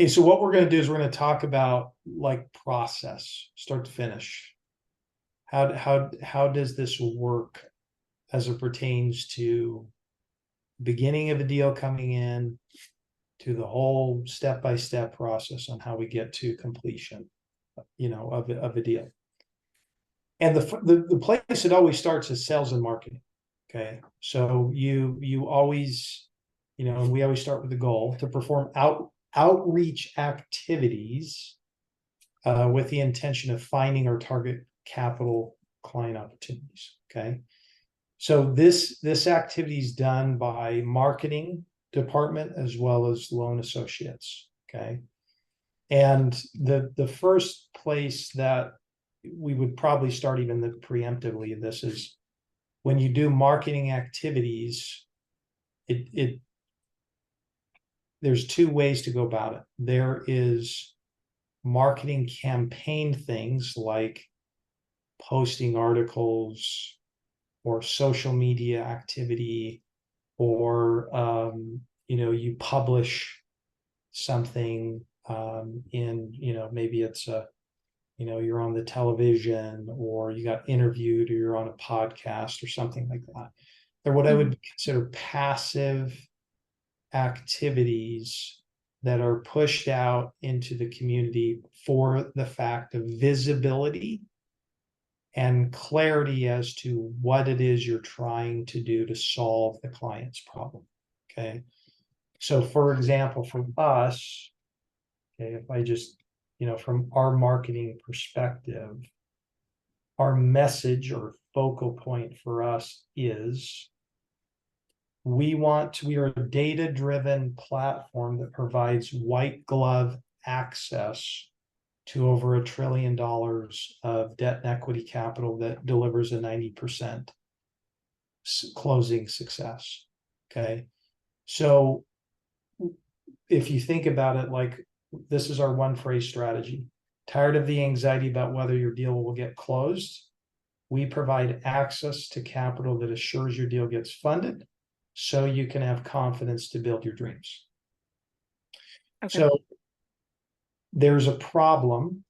Hey, so what we're going to do is we're going to talk about like process, start to finish. How does this work as it pertains to beginning of a deal coming in to the whole step-by-step process on how we get to completion, of a deal. And the place it always starts is sales and marketing. Okay, so you always, and we always start with the goal to perform outreach activities with the intention of finding our target capital client opportunities. Okay, so this activity is done by marketing department as well as loan associates. Okay, and the first place that we would probably start even preemptively this is when you do marketing activities, it there's two ways to go about it. There is marketing campaign things like posting articles or social media activity, or you publish something in, maybe it's you're on the television, or you got interviewed, or you're on a podcast or something like that. They're what I would consider passive activities that are pushed out into the community for the fact of visibility and clarity as to what it is you're trying to do to solve the client's problem. Okay. So for example, from us, okay, if I just, from our marketing perspective, our message or focal point for us is we are a data-driven platform that provides white glove access to over $1 trillion of debt and equity capital that delivers a 90% closing success. Okay. So if you think about it, like this is our one phrase strategy. Tired of the anxiety about whether your deal will get closed? We provide access to capital that assures your deal gets funded so you can have confidence to build your dreams. Okay. So there's a problem,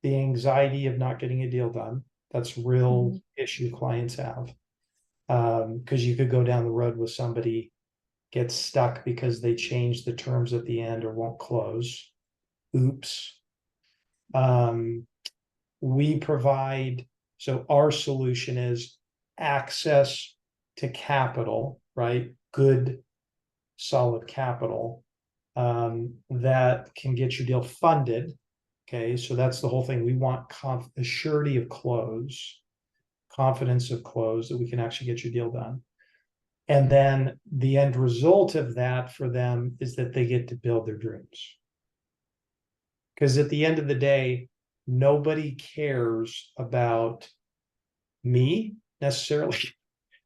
the anxiety of not getting a deal done. That's real issue clients have. Because you could go down the road with somebody, get stuck because they changed the terms at the end or won't close. Oops. We provide, so our solution is access to capital, right? Good, solid capital that can get your deal funded. Okay, so that's the whole thing. We want a surety of close, confidence of close, that we can actually get your deal done. And then the end result of that for them is that they get to build their dreams. Because at the end of the day, nobody cares about me necessarily.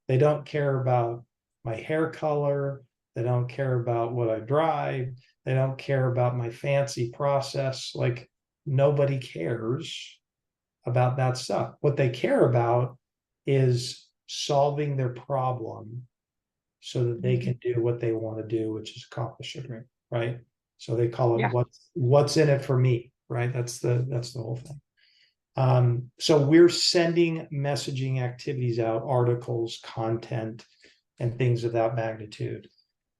They don't care about my hair color. They don't care about what I drive. They don't care about my fancy process. Like, nobody cares about that stuff. What they care about is solving their problem so that they can do what they want to do, which is accomplish a dream, right? So they call it what's in it for me, right? That's the whole thing. So we're sending messaging activities out, articles, content, and things of that magnitude.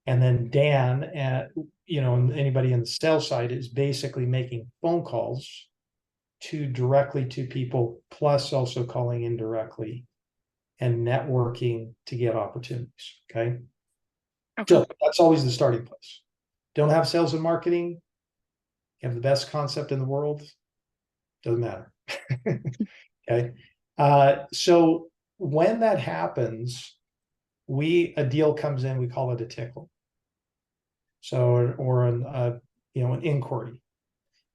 And then Dan, and anybody on the sales side is basically making phone calls directly to people, plus also calling indirectly and networking to get opportunities. Okay. So that's always the starting place. Don't have sales and marketing, you have the best concept in the world, doesn't matter. Okay. So when that happens, a deal comes in, we call it a tickle. So, or an inquiry.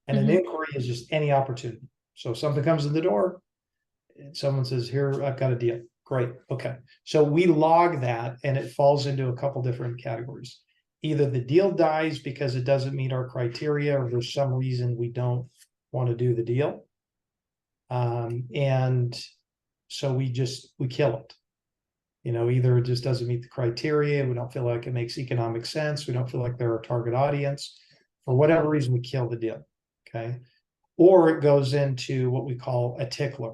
And an inquiry is just any opportunity. So if something comes in the door, and someone says, here, I've got a deal. Great. Okay. So we log that, and it falls into a couple different categories. Either the deal dies because it doesn't meet our criteria, or there's some reason we don't want to do the deal. And so we kill it. Either it just doesn't meet the criteria, we don't feel like it makes economic sense, we don't feel like they're our target audience. for whatever reason, we kill the deal. Okay. Or it goes into what we call a tickler.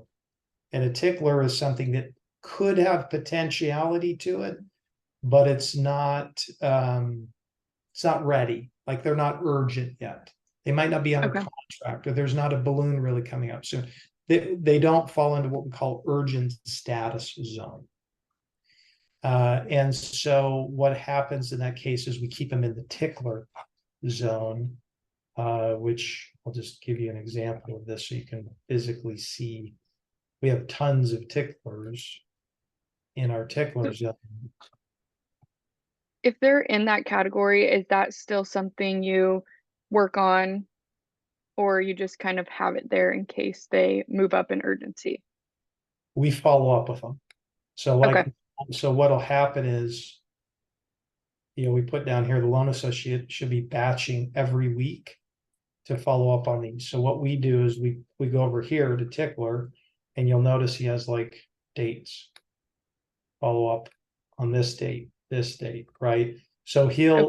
And a tickler is something that could have potentiality to it, but it's not ready. Like they're not urgent yet. They might not be under Okay. contract, or there's not a balloon really coming up soon. They don't fall into what we call urgent status zone. And so what happens in that case is we keep them in the tickler zone, which I'll just give you an example of this so you can physically see. We have tons of ticklers in our tickler zone. If they're in that category, is that still something you work on, or you just kind of have it there in case they move up in urgency? We follow up with them. So Okay. what'll happen is, we put down here, the loan associate should be batching every week to follow up on these. So what we do is we go over here to Tickler, and you'll notice he has like dates. Follow up on this date, right? So he'll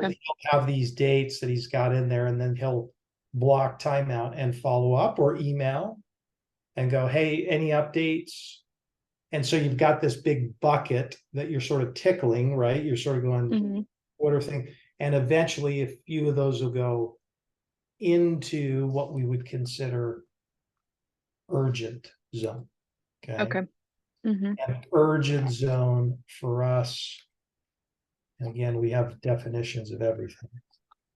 have these dates that he's got in there, and then he'll block timeout and follow up or email and go, hey, any updates? And so you've got this big bucket that you're sort of tickling, right? You're sort of going, order thing. And eventually a few of those will go into what we would consider urgent zone. Okay. And urgent zone for us, and again, we have definitions of everything,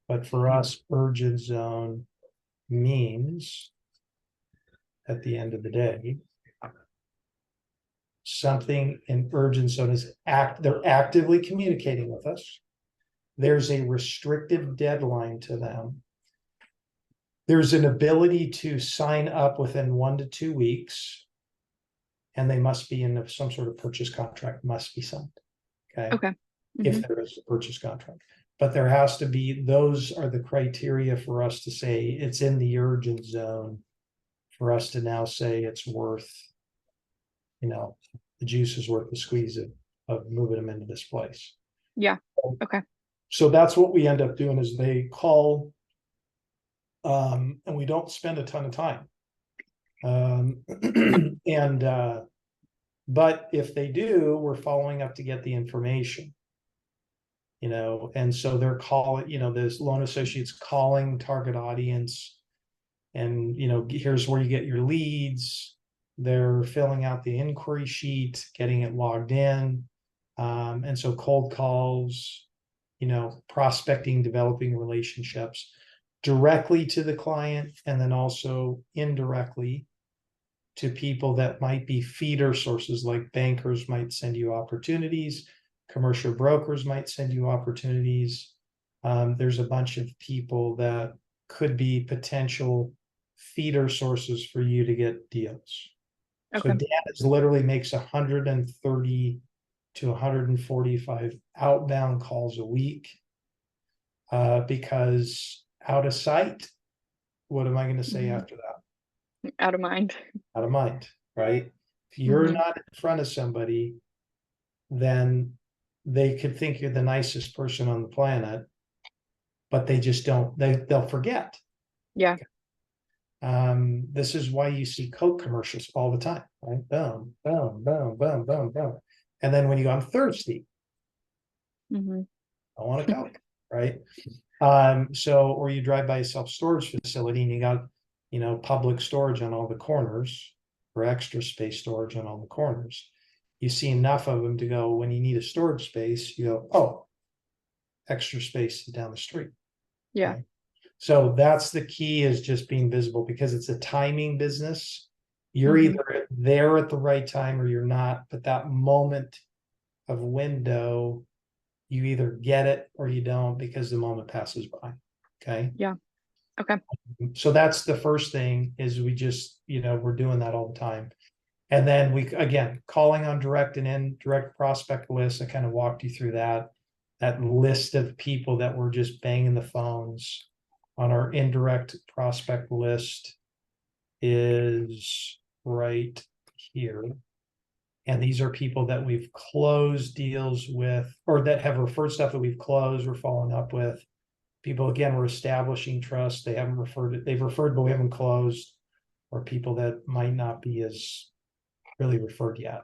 but for us, urgent zone means at the end of the day, something in urgent zone is they're actively communicating with us. There's a restrictive deadline to them. There's an ability to sign up within 1 to 2 weeks, and they must be in some sort of purchase contract, must be signed. Okay. If there is a purchase contract, but there has to be, those are the criteria for us to say it's in the urgent zone, for us to now say it's worth, the juice is worth the squeeze of moving them into this place. Yeah. Okay. So that's what we end up doing is they call, and we don't spend a ton of time. But if they do, we're following up to get the information. And so they're calling, this loan associate's calling target audience, and here's where you get your leads. They're filling out the inquiry sheet, getting it logged in. And so cold calls, prospecting, developing relationships directly to the client, and then also indirectly to people that might be feeder sources, like bankers might send you opportunities, commercial brokers might send you opportunities. There's a bunch of people that could be potential feeder sources for you to get deals. So Dan literally makes 130 to 145 outbound calls a week, because out of sight, what am I going to say after that? Out of mind. Out of mind, right? If you're not in front of somebody, then they could think you're the nicest person on the planet, but they just don't, they'll forget. Yeah. This is why you see Coke commercials all the time, right? Boom, boom, boom, boom, boom, boom. And then when you go, I'm thirsty, I want a Coke, right? So, or you drive by a self-storage facility and you got, public storage on all the corners, or extra space storage on all the corners. You see enough of them to go, when you need a storage space, you go, oh, extra space down the street. Yeah. Okay? So that's the key, is just being visible, because it's a timing business. You're either there at the right time or you're not, but that moment of window, you either get it or you don't, because the moment passes by. Okay. Yeah. Okay. So that's the first thing, is we just, we're doing that all the time. And then we, again, calling on direct and indirect prospect lists. I kind of walked you through that list of people that we're just banging the phones on. Our indirect prospect list is right here. And these are people that we've closed deals with, or that have referred stuff that we've closed, we're following up with. People, again, we're establishing trust. They haven't referred it, they've referred, but we haven't closed, or people that might not be as really referred yet.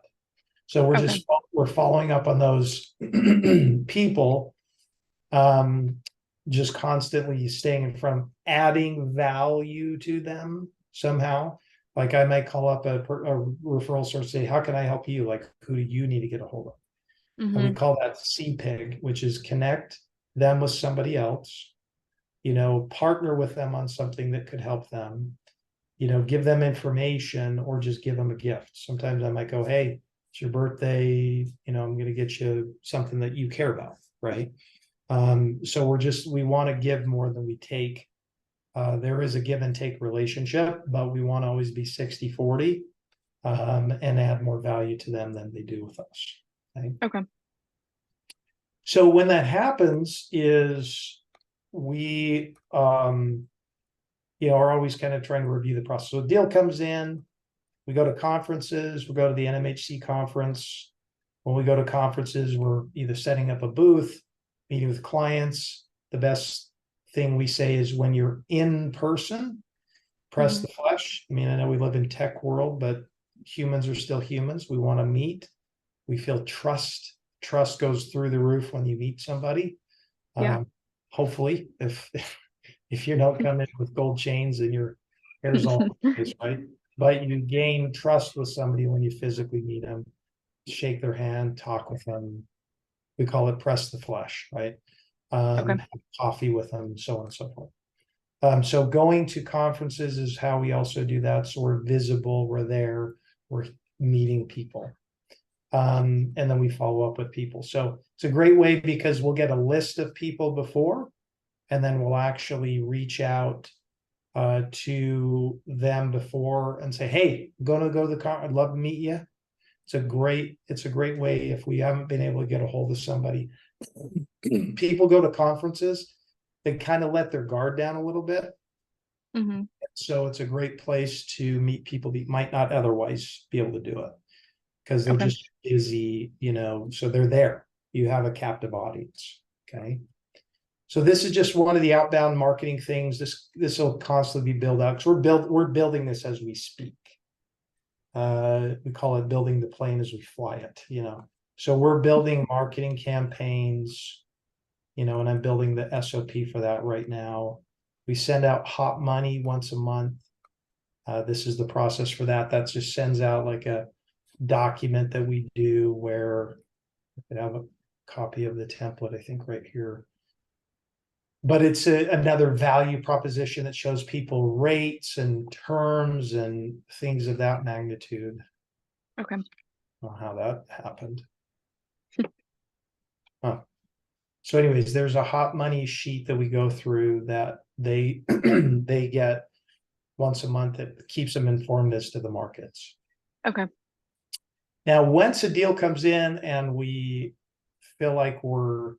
So we're Okay. just, we're following up on those people, just constantly staying in front, adding value to them somehow. Like I might call up a referral source, say, how can I help you? Like, who do you need to get a hold of? And we Mm-hmm. call that CPIG, which is connect them with somebody else, partner with them on something that could help them, give them information or just give them a gift. Sometimes I might go, hey, it's your birthday, I'm going to get you something that you care about, right? So we want to give more than we take. There is a give and take relationship, but we want to always be 60-40, and add more value to them than they do with us. Okay. So when that happens is we are always kind of trying to review the process. So a deal comes in, we go to conferences, we go to the NMHC conference. When we go to conferences, we're either setting up a booth, meeting with clients. The best thing we say is when you're in person, press the flesh. I mean, I know we live in tech world, but humans are still humans. We want to meet. We feel trust. Trust goes through the roof when you meet somebody. Yeah. Hopefully, if you don't come in with gold chains and your hair's all right, but you gain trust with somebody when you physically meet them, shake their hand, talk with them. We call it press the flesh, right? Okay. Have coffee with them, so on and so forth. So going to conferences is how we also do that. So we're visible, we're there, we're meeting people. And then we follow up with people. So it's a great way because we'll get a list of people before, and then we'll actually reach out to them before and say, hey, I'm gonna go to the car. I'd love to meet you. It's a great way if we haven't been able to get a hold of somebody. People go to conferences, they kind of let their guard down a little bit. Mm-hmm. So it's a great place to meet people that might not otherwise be able to do it because they're just busy, so they're there. You have a captive audience. Okay. So this is just one of the outbound marketing things. This will constantly be built out because we're building this as we speak. We call it building the plane as we fly it, So we're building marketing campaigns, and I'm building the SOP for that right now. We send out hot money once a month. This is the process for that. That just sends out like a document that we do where I could have a copy of the template, I think right here. But it's another value proposition that shows people rates and terms and things of that magnitude. Okay. I don't know how that happened. So anyways, there's a hot money sheet that we go through that they they get once a month that keeps them informed as to the markets. Okay. Now, once a deal comes in and we feel like we're,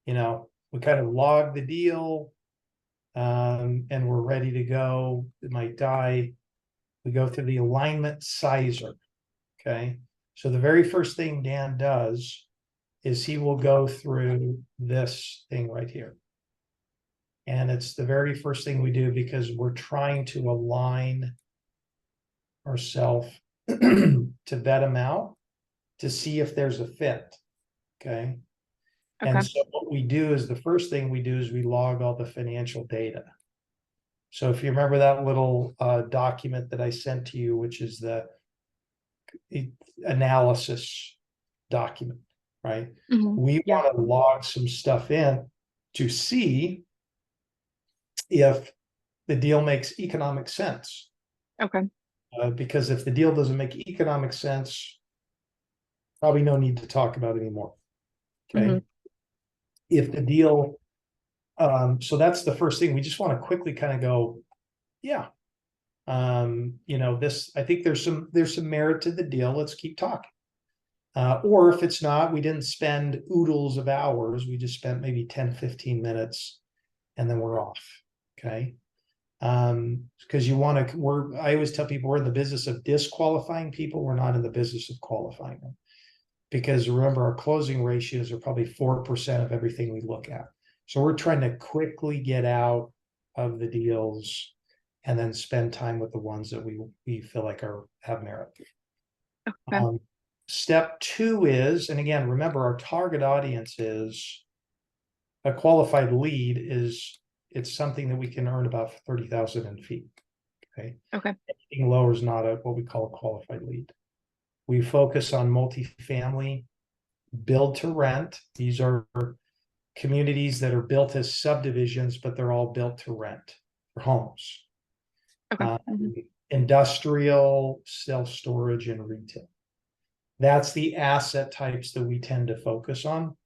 we kind of log the deal, and we're ready to go, it might die. We go through the alignment sizer. Okay. So the very first thing Dan does is he will go through this thing right here. And it's the very first thing we do because we're trying to align ourselves to vet them out to see if there's a fit. Okay. And so what we do is the first thing we do is we log all the financial data. So if you remember that little document that I sent to you, which is the analysis document, right? We want to log some stuff in to see if the deal makes economic sense. Okay. Because if the deal doesn't make economic sense, probably no need to talk about it anymore. Okay. If the deal, so that's the first thing. We just want to quickly kind of go, yeah, this, I think there's some merit to the deal. Let's keep talking. Or if it's not, we didn't spend oodles of hours. We just spent maybe 10, 15 minutes and then we're off. Okay. Because I always tell people we're in the business of disqualifying people. We're not in the business of qualifying them. Because remember, our closing ratios are probably 4% of everything we look at. So we're trying to quickly get out of the deals and then spend time with the ones that we feel like have merit. Okay. Step two is, and again, remember our target audience is a qualified lead it's something that we can earn about 30,000 in fee. Okay. Okay. Anything lower is not what we call a qualified lead. We focus on multifamily, build to rent. These are communities that are built as subdivisions, but they're all built to rent for homes. Okay. Industrial, self-storage, and retail. That's the asset types that we tend to focus on.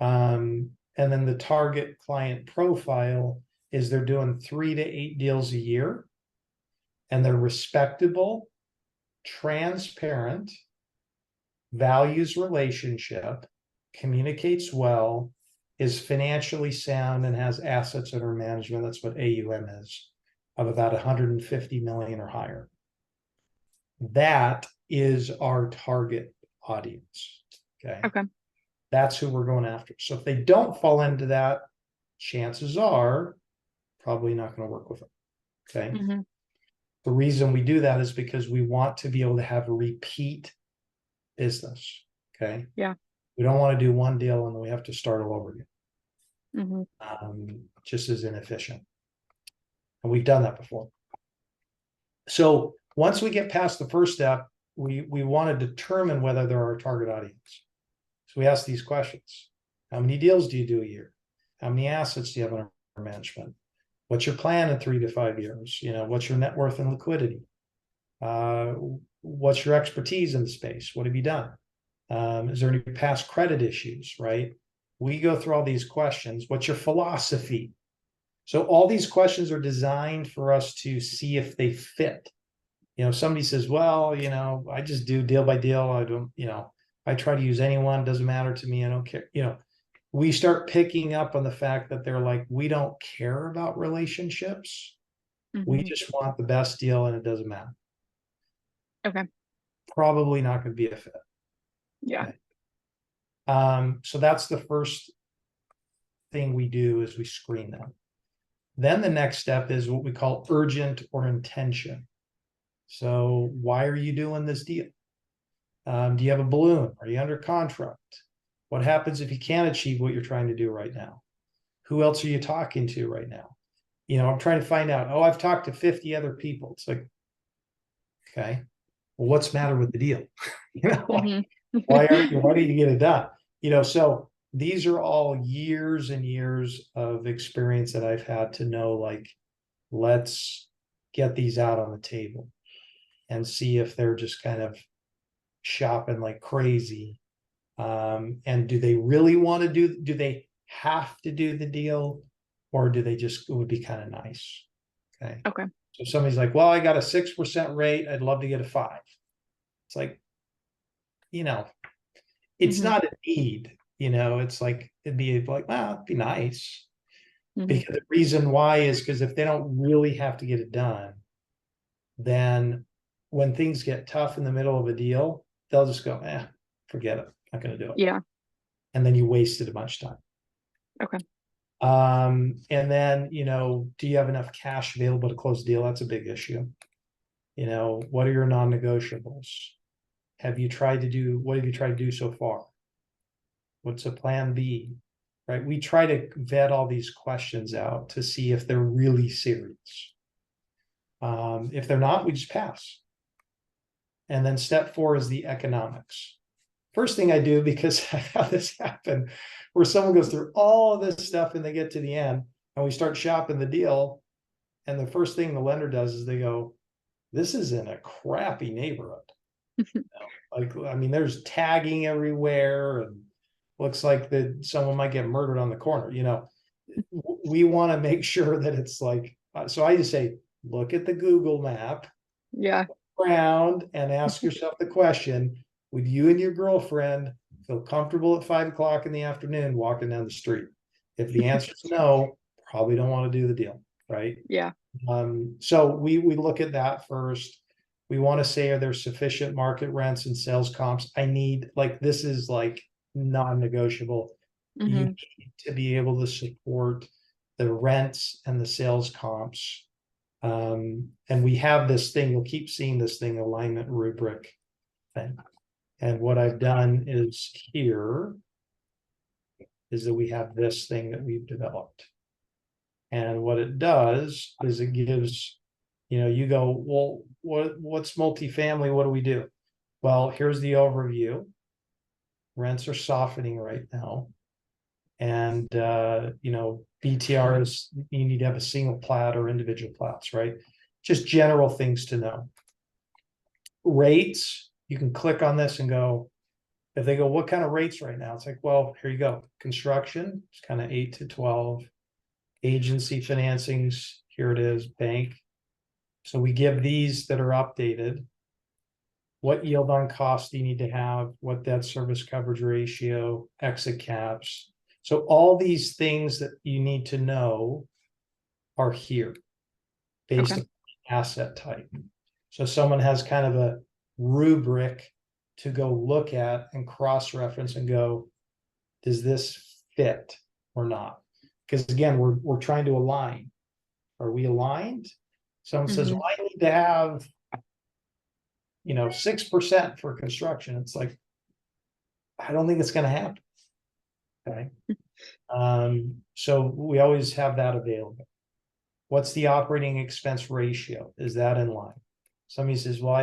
And then the target client profile is they're doing 3 to 8 deals a year, and they're respectable, transparent, values relationship, communicates well, is financially sound, and has assets under management. That's what AUM is, of about 150 million or higher. That is our target audience. Okay. Okay. That's who we're going after. So if they don't fall into that, chances are probably not going to work with them. Okay. The reason we do that is because we want to be able to have a repeat business. Okay. Yeah. We don't want to do one deal and then we have to start all over again. Just as inefficient. And we've done that before. So once we get past the first step, we want to determine whether they're our target audience. So we ask these questions. How many deals do you do a year? How many assets do you have under management? What's your plan in 3 to 5 years? What's your net worth and liquidity? What's your expertise in the space? What have you done? Is there any past credit issues, right? We go through all these questions. What's your philosophy? So all these questions are designed for us to see if they fit. Somebody says, well, I just do deal by deal. I don't, I try to use anyone, doesn't matter to me. I don't care. We start picking up on the fact that they're like, we don't care about relationships. We just want the best deal and it doesn't matter. Okay. Probably not going to be a fit. Yeah. Okay. So that's the first thing we do is we screen them. Then the next step is what we call urgent or intention. So why are you doing this deal? Do you have a balloon? Are you under contract? What happens if you can't achieve what you're trying to do right now? Who else are you talking to right now? I'm trying to find out, I've talked to 50 other people. It's like, okay, well, what's the matter with the deal? Why don't you get it done? So these are all years and years of experience that I've had to know, like, let's get these out on the table and see if they're just kind of shopping like crazy. And do they really want to do they have to do the deal, or do they just, it would be kind of nice. Okay. Okay. So somebody's like, well, I got a 6% rate. I'd love to get a 5. It's like, it's not a need, it's like, it'd be like, well, it'd be nice. Because the reason why is because if they don't really have to get it done, then when things get tough in the middle of a deal, they'll just go, forget it. Not going to do it. Yeah. And then you wasted a bunch of time. Okay. And then, do you have enough cash available to close the deal? That's a big issue. What are your non-negotiables? What have you tried to do so far? What's a plan B? Right? We try to vet all these questions out to see if they're really serious. If they're not, we just pass. And then step 4 is the economics. First thing I do, because I have this happen, where someone goes through all of this stuff and they get to the end and we start shopping the deal. And the first thing the lender does is they go, this is in a crappy neighborhood. There's tagging everywhere and looks like that someone might get murdered on the corner. We want to make sure that it's like, so I just say, look at the Google map. Yeah. Around and ask yourself the question, would you and your girlfriend feel comfortable at 5 o'clock in the afternoon walking down the street? If the answer is no, probably don't want to do the deal, right? Yeah. So we look at that first. We want to say, are there sufficient market rents and sales comps? This is like non-negotiable. You Mhm. need to be able to support the rents and the sales comps. And we have this thing, you'll keep seeing this thing, alignment rubric thing. And what I've done is here is that we have this thing that we've developed. And what it does is it gives, you go, well, what's multifamily? What do we do? Well, here's the overview. Rents are softening right now. And BTR is, you need to have a single plat or individual plats, right? Just general things to know. Rates, you can click on this and go, if they go, what kind of rates right now? It's like, well, here you go. Construction, it's kind of 8 to 12. Agency financings, here it is, bank. So we give these that are updated. What yield on cost do you need to have? What debt service coverage ratio, exit caps. So all these things that you need to know are here based Okay. on asset type. So someone has kind of a rubric to go look at and cross-reference and go, does this fit or not? Because again, we're trying to align. Are we aligned? Someone says, well, I need to have 6% for construction. It's like, I don't think it's going to happen. Okay. So we always have that available. What's the operating expense ratio? Is that in line? Somebody says, well,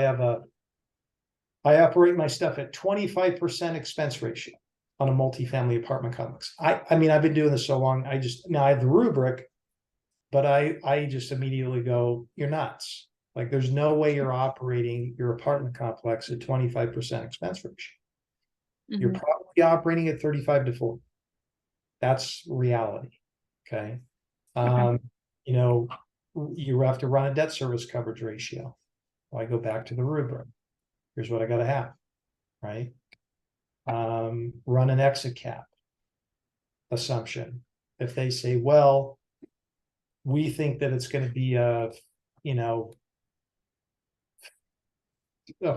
I operate my stuff at 25% expense ratio on a multifamily apartment complex. I mean, I've been doing this so long. Now I have the rubric, but I just immediately go, you're nuts. Like there's no way you're operating your apartment complex at 25% expense ratio. You're probably operating at 35 to 40. That's reality. Okay. You have to run a debt service coverage ratio. Well, I go back to the rubric. Here's what I got to have, right? Run an exit cap assumption. If they say, well, we think that it's going to be a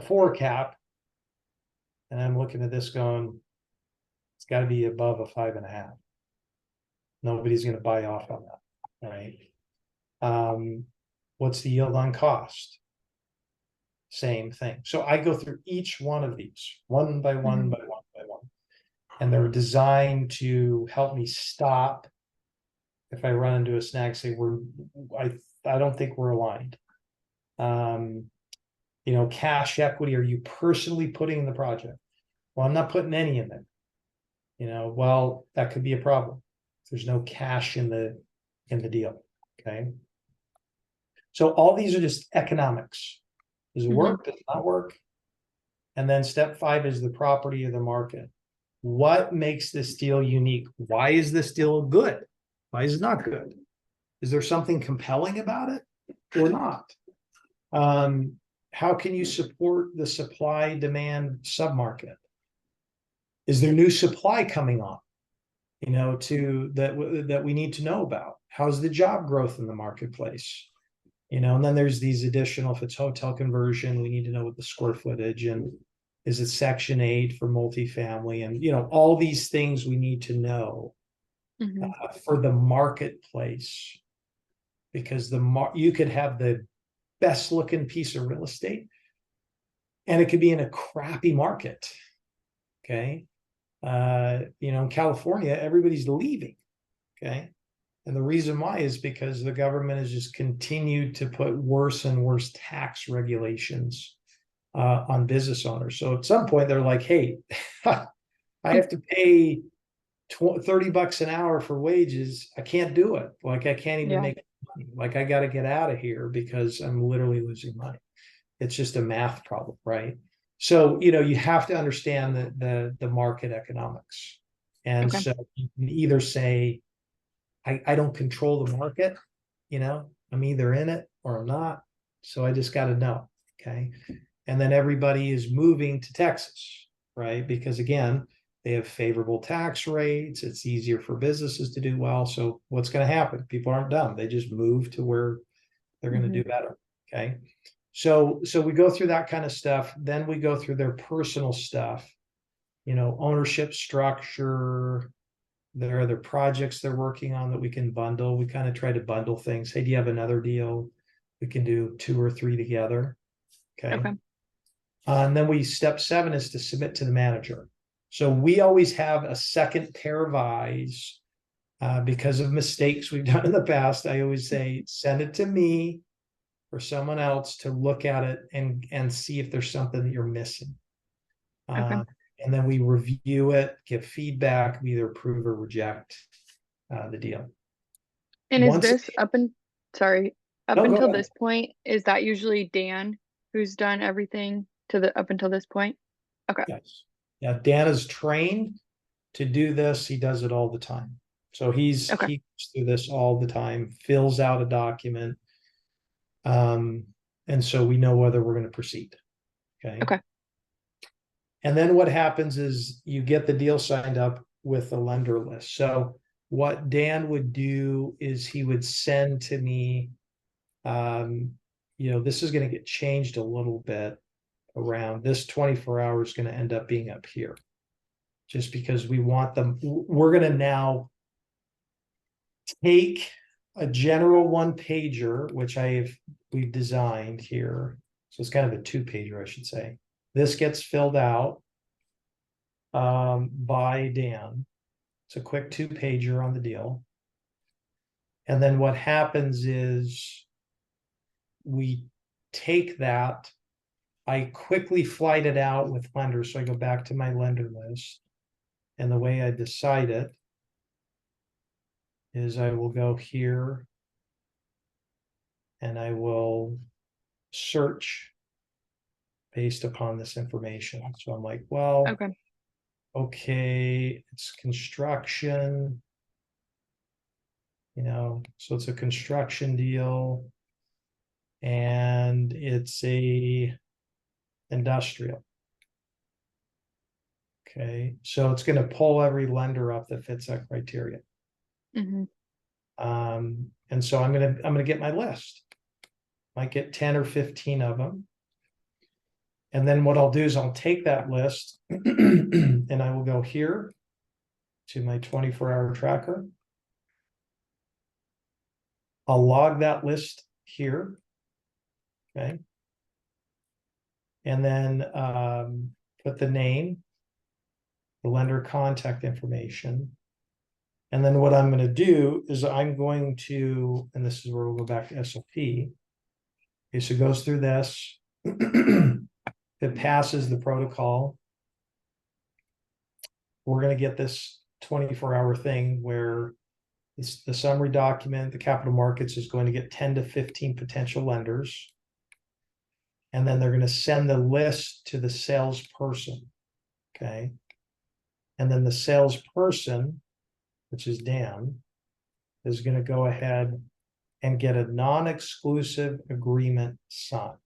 4 cap, and I'm looking at this going, it's got to be above a 5.5. Nobody's going to buy off on that, right? What's the yield on cost? Same thing. So I go through each one of these one by one by one by one, and they're designed to help me stop if I run into a snag. Say I don't think we're aligned. Cash equity, are you personally putting in the project? Well, I'm not putting any in there. Well, that could be a problem. There's no cash in the deal. Okay. So all these are just economics. Does it work? Does it not work? And then step 5 is the property of the market. What makes this deal unique? Why is this deal good? Why is it not good? Is there something compelling about it or not? How can you support the supply demand submarket? Is there new supply coming on? That we need to know about. How's the job growth in the marketplace? And then there's these additional, if it's hotel conversion, we need to know what the square footage, and is it Section 8 for multifamily, and all these things we need to know for the marketplace, because you could have the best looking piece of real estate and it could be in a crappy market. Okay. In California, everybody's leaving. Okay. And the reason why is because the government has just continued to put worse and worse tax regulations on business owners. So at some point they're like, hey, I have to pay $30 an hour for wages. I can't do it. Like I can't even make money. Like I got to get out of here because I'm literally losing money. It's just a math problem, right? So, you have to understand the market economics. And so you can either say, I don't control the market, I'm either in it or I'm not. So I just got to know. Okay. And then everybody is moving to Texas, right? Because again, they have favorable tax rates. It's easier for businesses to do well. So what's going to happen? People aren't dumb. They just move to where they're going to do better. Okay. So we go through that kind of stuff. Then we go through their personal stuff, ownership structure, there are other projects they're working on that we can bundle. We kind of try to bundle things. Hey, do you have another deal? We can do 2 or 3 together. Okay. Okay. And then step 7 is to submit to the manager. So we always have a second pair of eyes because of mistakes we've done in the past. I always say, send it to me or someone else to look at it and see if there's something that you're missing. Okay. And then we review it, give feedback, we either approve or reject the deal. And is Once this sorry, up No, go until ahead. this point, is that usually Dan who's done everything up until this point? Okay. Yes. Yeah, Dan is trained to do this. He does it all the time. So he goes through this all the time, fills out a document. And so we know whether we're going to proceed. Okay. Okay. And then what happens is you get the deal signed up with a lender list. So what Dan would do is he would send to me, this is going to get changed a little bit around this 24 hours is going to end up being up here just because we want them. We're going to now take a general 1-pager, which we've designed here. So it's kind of a 2-pager, I should say. This gets filled out by Dan. It's a quick 2-pager on the deal. And then what happens is we take that, I quickly flight it out with lenders. So I go back to my lender list. And the way I decide it is I will go here and I will search based upon this information. So I'm like, well, okay, it's construction, so it's a construction deal and it's a industrial. Okay, so it's going to pull every lender up that fits that criteria. Mm-hmm. And so I'm gonna get my list. Might get 10 or 15 of them. And then what I'll do is I'll take that list and I will go here to my 24-hour tracker. I'll log that list here. Okay. And then put the name, the lender contact information. And then what I'm going to do is I'm going to, and this is where we'll go back to SOP. Okay, so it goes through this. It passes the protocol. We're going to get this 24-hour thing where the summary document, the capital markets is going to get 10 to 15 potential lenders. And then they're going to send the list to the salesperson. Okay. And then the salesperson, which is Dan, is going to go ahead and get a non-exclusive agreement signed.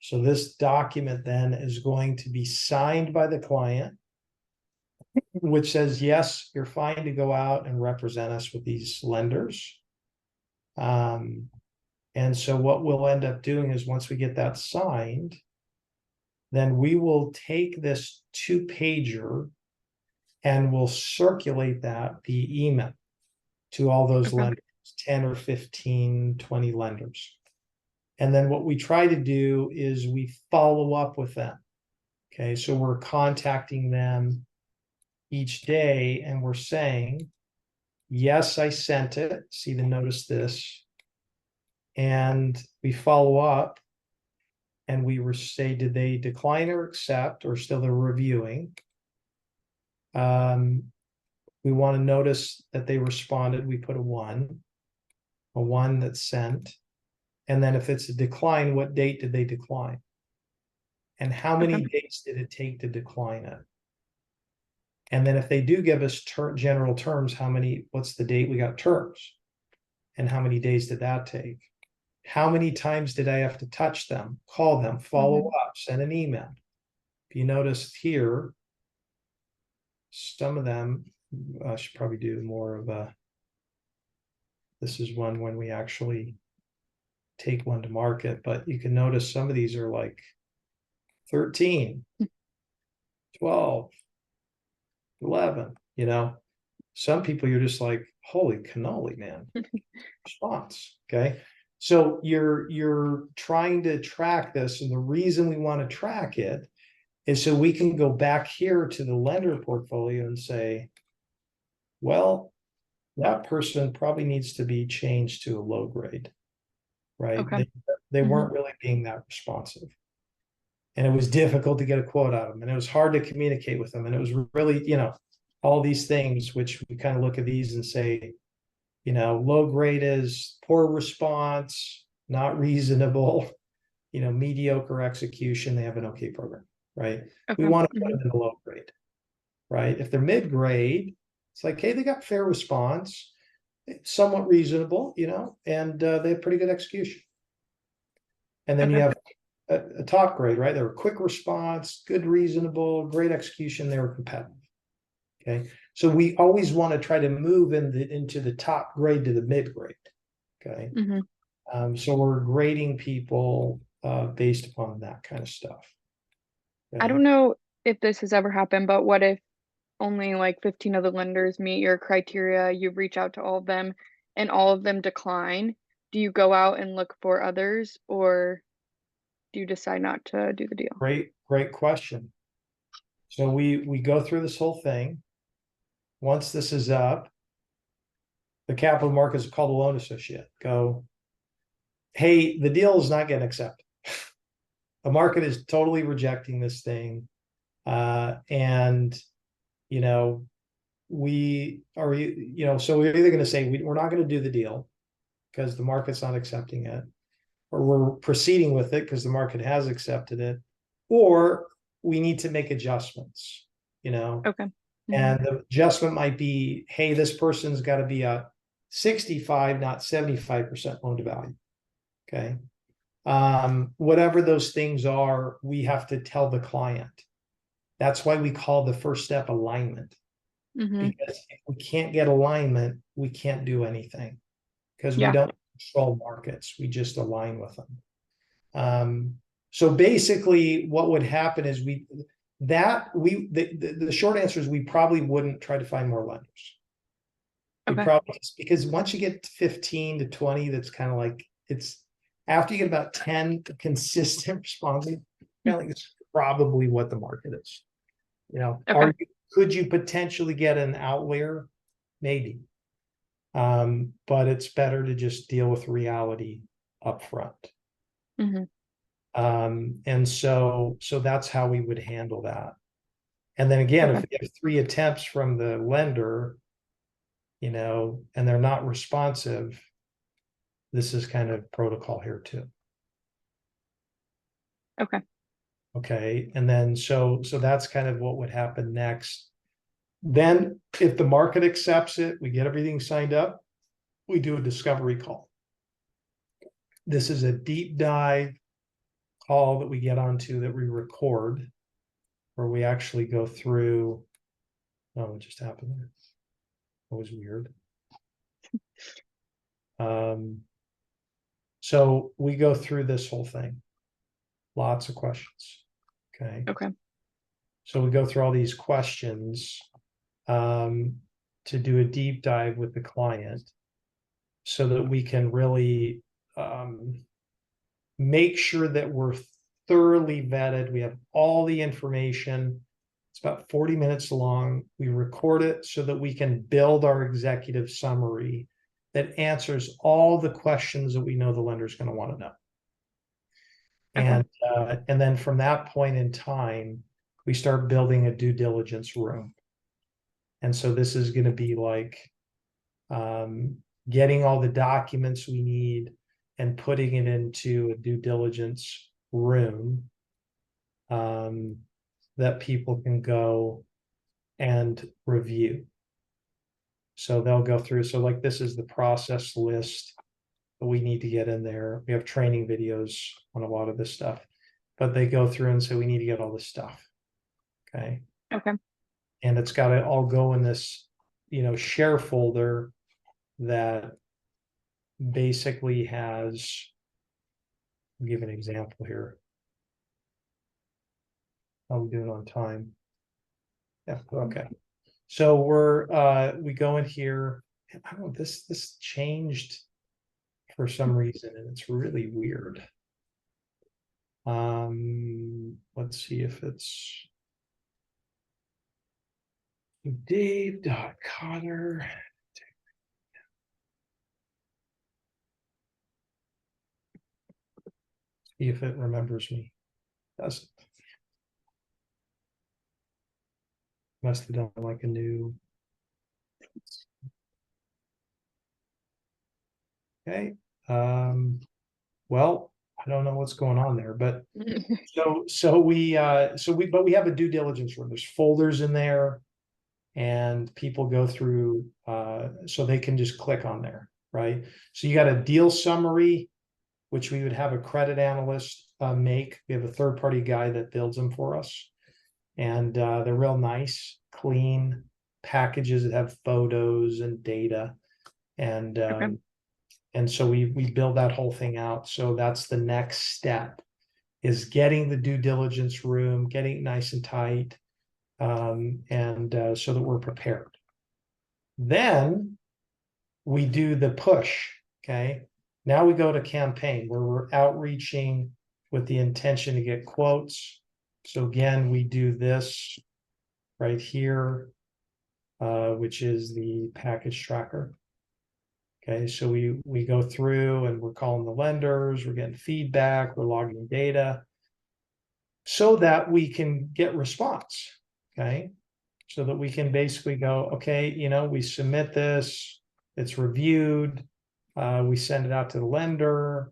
So this document then is going to be signed by the client, which says, yes, you're fine to go out and represent us with these lenders. And so what we'll end up doing is once we get that signed, then we will take this 2-pager and we'll circulate that via email to all those lenders, 10 or 15, 20 lenders. And then what we try to do is we follow up with them. Okay, so we're contacting them each day and we're saying, yes, I sent it. See the notice this. And we follow up and we say, did they decline or accept or still they're reviewing? We want to notice that they responded. We put a 1 that's sent. And then if it's a decline, what date did they decline? And how many days did it take to decline it? And then if they do give us general terms, what's the date we got terms? And how many days did that take? How many times did I have to touch them, call them, follow up, send an email? If you notice here, some of them, I should probably do more of this is one when we actually take one to market, but you can notice some of these are like 13, 12, 11, Some people you're just like, holy cannoli, man. Response. Okay. So you're trying to track this, and the reason we want to track it is so we can go back here to the lender portfolio and say, well, that person probably needs to be changed to a low grade, right? Okay. They Mhm. weren't really being that responsive. And it was difficult to get a quote out of them, and it was hard to communicate with them. And it was really, all these things, which we kind of look at these and say, low grade is poor response, not reasonable, mediocre execution. They have an okay program, right? We Okay. want to put Mhm. them in the low grade, right? If they're mid grade, it's like, hey, they got fair response, somewhat reasonable, and they have pretty good execution. And then you Okay. have a top grade, right? They were quick response, good, reasonable, great execution. They were competitive. Okay. So we always want to try to move into the top grade to the mid grade. Okay. Mhm. So we're grading people based upon that kind of stuff. I Okay. don't know if this has ever happened, but what if only like 15 of the lenders meet your criteria, you reach out to all of them and all of them decline? Do you go out and look for others, or do you decide not to do the deal? Great question. So we go through this whole thing. Once this is up, the capital markets call the loan associate. Go, hey, the deal is not getting accepted. The market is totally rejecting this thing. And you know, we are, so we're either going to say we're not going to do the deal because the market's not accepting it, or we're proceeding with it because the market has accepted it, or we need to make adjustments, Okay. Mhm. and the adjustment might be, hey, this person's got to be a 65, not 75% loan to value. Okay. Whatever those things are, we have to tell the client. That's why we call the first step alignment. Mhm. Because if we can't get alignment, we can't do anything because we Yeah. don't control markets. We just align with them. So basically what would happen is the short answer is we probably wouldn't try to find more lenders. We Okay. probably, because once you get to 15 to 20, that's kind of like, it's after you get about 10 consistent responding, I think it's probably what the market is. Okay. Could you potentially get an outlier? Maybe. But it's better to just deal with reality up front. Mhm. And so that's how we would handle that. And then again, if Okay. we have 3 attempts from the lender, and they're not responsive, this is kind of protocol here too. Okay. Okay. And then so that's kind of what would happen next. Then if the market accepts it, we get everything signed up, we do a discovery call. This is a deep dive call that we get onto that we record, where we actually go through. Oh, what just happened there? That was weird. So we go through this whole thing, lots of questions. Okay. Okay. So we go through all these questions to do a deep dive with the client so that we can really make sure that we're thoroughly vetted. We have all the information. It's about 40 minutes long. We record it so that we can build our executive summary that answers all the questions that we know the lender's going to want to know. Okay. And then from that point in time, we start building a due diligence room. And so this is going to be like getting all the documents we need and putting it into a due diligence room that people can go and review. So they'll go through. So like this is the process list that we need to get in there. We have training videos on a lot of this stuff, but they go through and say we need to get all this stuff. Okay. Okay. And it's got to all go in this, share folder that basically has, I'll give an example here. I'll do it on time. Yeah, okay. So we go in here. I don't know, this changed for some reason, and it's really weird. Let's see if it's Dave.Cotter. See if it remembers me. Doesn't. Must have done like a new. Okay. Well, I don't know what's going on there, but so we but we have a due diligence room. There's folders in there, and people go through so they can just click on there, right? So you got a deal summary, which we would have a credit analyst make. We have a third-party guy that builds them for us, and they're real nice, clean packages that have photos and data, and Okay. and so we build that whole thing out. So that's the next step, is getting the due diligence room, getting it nice and tight, and so that we're prepared. Then we do the push. Okay. Now we go to campaign, where we're outreaching with the intention to get quotes. So again, we do this right here, which is the package tracker. Okay, so we go through and we're calling the lenders, we're getting feedback, we're logging data, so that we can get response. Okay, so that we can basically go, okay, we submit this, it's reviewed, we send it out to the lender,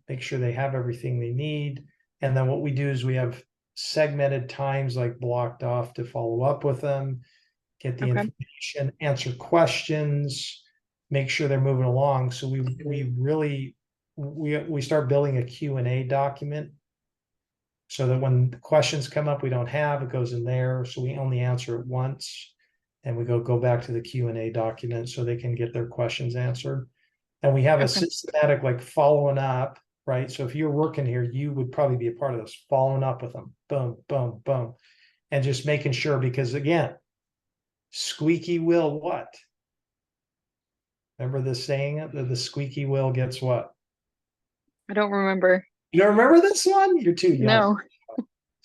make sure they have everything they need. And then what we do is we have segmented times like blocked off to follow up with them, get the Okay. information, answer questions, make sure they're moving along. So we really we start building a Q&A document, so that when the questions come up we don't have, it goes in there. So we only answer it once, and we go back to the Q&A document so they can get their questions answered. And we have a Okay. systematic like following up, right? So if you're working here, you would probably be a part of this, following up with them, boom, boom, boom, and just making sure, because again, squeaky wheel what? Remember the saying that the squeaky wheel gets what? I don't remember. You don't remember this one? You're too young.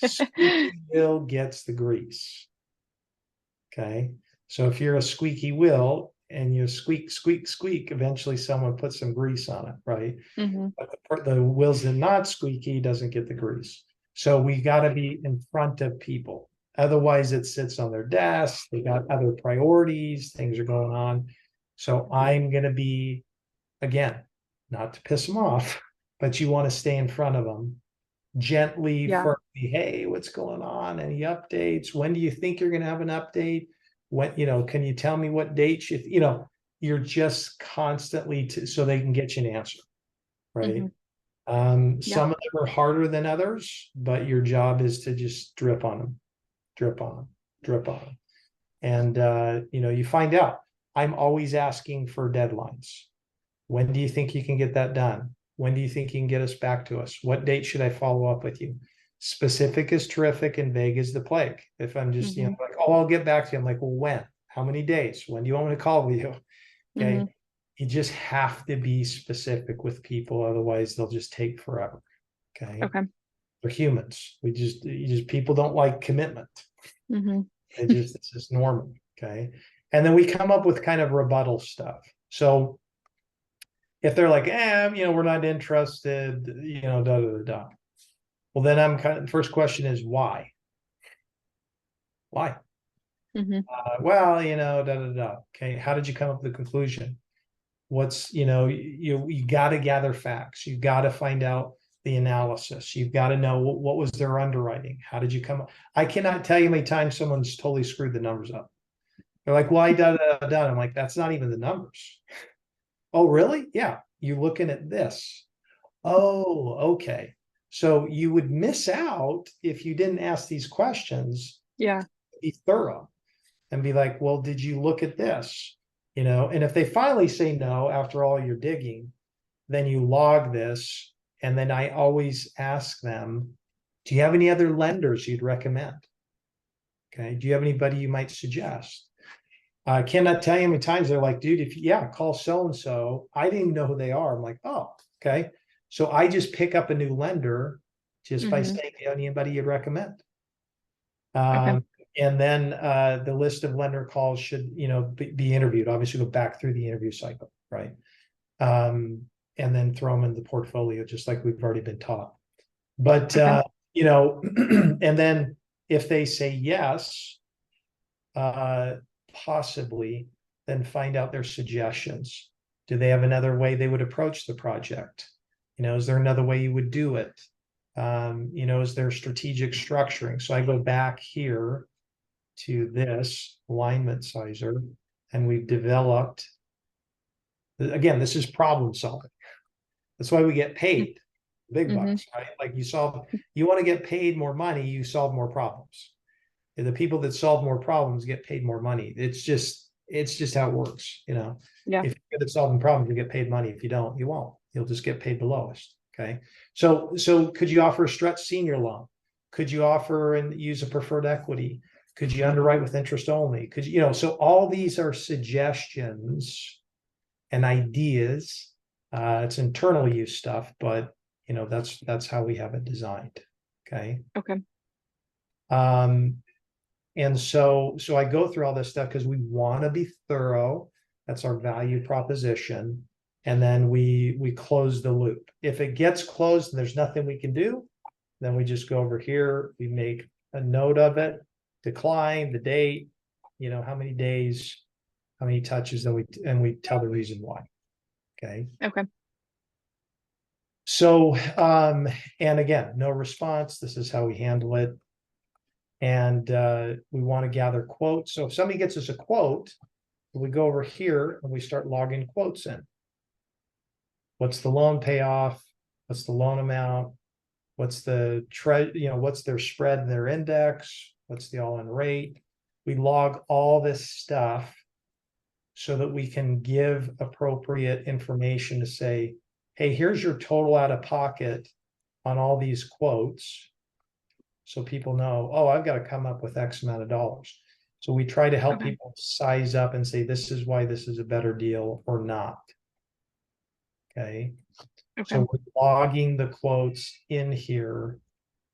No. Squeaky wheel gets the grease. Okay. So if you're a squeaky wheel and you squeak, squeak, squeak, eventually someone puts some grease on it, right? Hmm. But the wheels that are not squeaky doesn't get the grease. So we got to be in front of people. Otherwise, it sits on their desk. They got other priorities, things are going on. So I'm going to be, again, not to piss them off, but you want to stay in front of them gently, Yeah. firmly. Hey, what's going on? Any updates? When do you think you're going to have an update? When, can you tell me what dates you're just constantly so they can get you an answer, right? Hmm. Yeah. Some of them are harder than others, but your job is to just drip on them, drip on them, drip on them. And you find out. I'm always asking for deadlines. When do you think you can get that done? When do you think you can get us back to us? What date should I follow up with you? Specific is terrific and vague is the plague. If I'm just, Hmm. like, oh, I'll get back to you. I'm like, well, when? How many days? When do you want me to call you? Okay. Hmm. You just have to be specific with people. Otherwise, they'll just take forever. Okay. Okay. They're humans. People don't like commitment. Hmm. It's just normal. Okay. And then we come up with kind of rebuttal stuff. So if they're like, we're not interested, da da da da. Well, then the first question is why? Why? Hmm. Well, da da da. Okay, how did you come up with the conclusion? What's you got to gather facts. You got to find out the analysis. You've got to know what was their underwriting. How did you come up? I cannot tell you how many times someone's totally screwed the numbers up. They're like, why da da da da? I'm like, that's not even the numbers. Oh, really? Yeah. You're looking at this. Oh, okay. So you would miss out if you didn't ask these questions, Yeah. be thorough and be like, well, did you look at this? And if they finally say no after all your digging, then you log this. And then I always ask them, do you have any other lenders you'd recommend? Okay. Do you have anybody you might suggest? I cannot tell you how many times they're like, dude, call so-and-so. I didn't even know who they are. I'm like, oh, okay. So I just pick up a new lender just by saying, anybody you'd recommend. Okay. And then the list of lender calls should, be interviewed, obviously go back through the interview cycle, right? And then throw them in the portfolio, just like we've already been taught. But, Okay. and then if they say yes, possibly, then find out their suggestions. Do they have another way they would approach the project? Is there another way you would do it? Is there strategic structuring? So I go back here to this alignment sizer, and we've developed, again, this is problem solving. That's why we get paid big bucks, right? Like you want to get paid more money, you solve more problems. And the people that solve more problems get paid more money. It's just how it works, Yeah. If you're good at solving problems, you get paid money. If you don't, you won't. You'll just get paid the lowest. Okay. So could you offer a stretch senior loan? Could you offer and use a preferred equity? Could you underwrite with interest only? Could you, so all these are suggestions and ideas. It's internal use stuff, but that's how we have it designed. Okay. Okay. And so I go through all this stuff because we want to be thorough. That's our value proposition. And then we close the loop. If it gets closed and there's nothing we can do, then we just go over here. We make a note of it, decline, the date, how many days, how many touches, and we tell the reason why. Okay. Okay. So, and again, no response. This is how we handle it. And we want to gather quotes. So if somebody gets us a quote, we go over here and we start logging quotes in. What's the loan payoff? What's the loan amount? What's the what's their spread and their index? What's the all-in rate? We log all this stuff so that we can give appropriate information to say, hey, here's your total out of pocket on all these quotes. So people know, oh, I've got to come up with X amount of dollars. So we try to help people size up and say, this is why this is a better deal or not. Okay. So we're logging the quotes in here.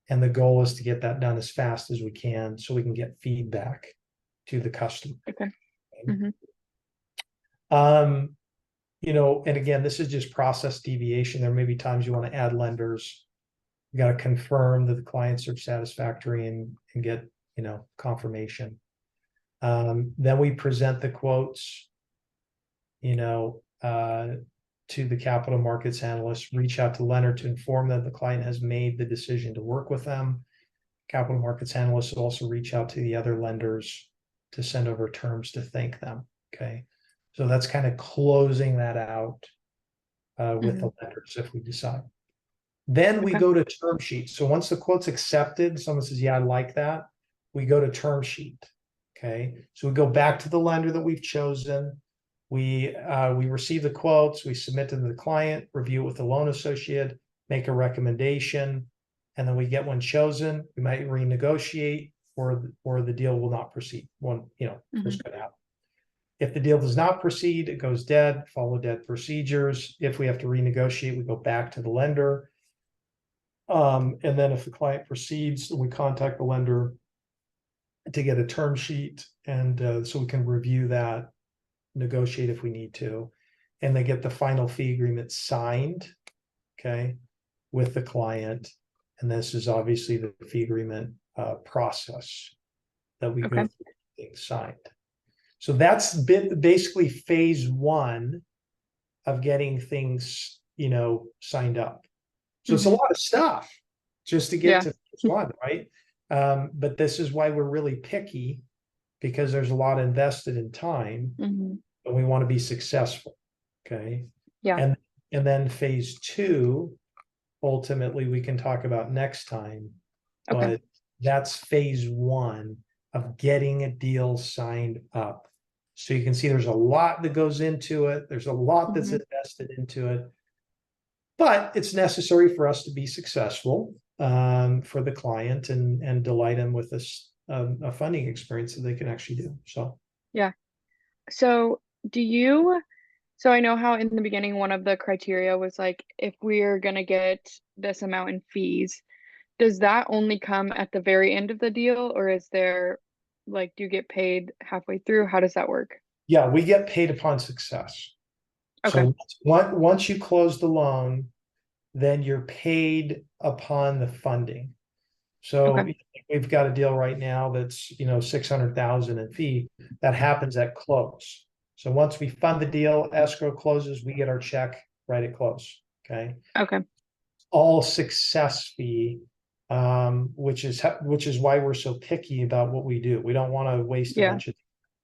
And the goal is to get that done as fast as we can so we can get feedback to the customer. Okay. And again, this is just process deviation. There may be times you want to add lenders. You got to confirm that the clients are satisfactory and get, confirmation. Then we present the quotes, to the capital markets analyst, reach out to lender to inform them the client has made the decision to work with them. Capital markets analysts will also reach out to the other lenders to send over terms to thank them. Okay. So that's kind of closing that out with the lenders if we decide. Then we go to term sheet. So once the quote's accepted, someone says, yeah, I like that. We go to term sheet. Okay. So we go back to the lender that we've chosen. We receive the quotes, we submit them to the client, review it with the loan associate, make a recommendation, and then we get one chosen. We might renegotiate, or the deal will not proceed. This could happen. If the deal does not proceed, it goes dead, follow dead procedures. If we have to renegotiate, we go back to the lender. And then if the client proceeds, we contact the lender to get a term sheet, and so we can review that, negotiate if we need to, and they get the final fee agreement signed, okay, with the client. And this is obviously the fee agreement process that we go through getting signed. So that's basically phase one of getting things, signed up. So it's a lot of stuff just to get to phase one, right? But this is why we're really picky, because there's a lot invested in time, and we want to be successful. Okay. Yeah. And then phase two, ultimately we can talk about next time, but that's phase one of getting a deal signed up. So you can see there's a lot that goes into it. There's a lot that's invested into it, but it's necessary for us to be successful for the client and delight them with a funding experience that they can actually do. So Yeah. So do you, so I know how in the beginning, one of the criteria was like, if we're gonna get this amount in fees, does that only come at the very end of the deal, or is there, like, do you get paid halfway through? How does that work? yeah, we get paid upon success. Okay. So once you close the loan, then you're paid upon the funding. So Okay. we've got a deal right now that's, 600,000 in fee that happens at close. So once we fund the deal, escrow closes, we get our check right at close. Okay. Okay. All success fee, which is why we're so picky about what we do. We don't want to waste a Yeah. bunch of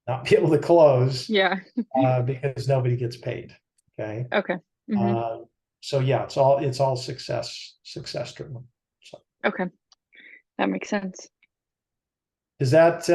not be able to close Yeah. because nobody gets paid. Okay. Okay. Hmm. Uh, so yeah, it's all success driven. So Okay. That makes sense. does that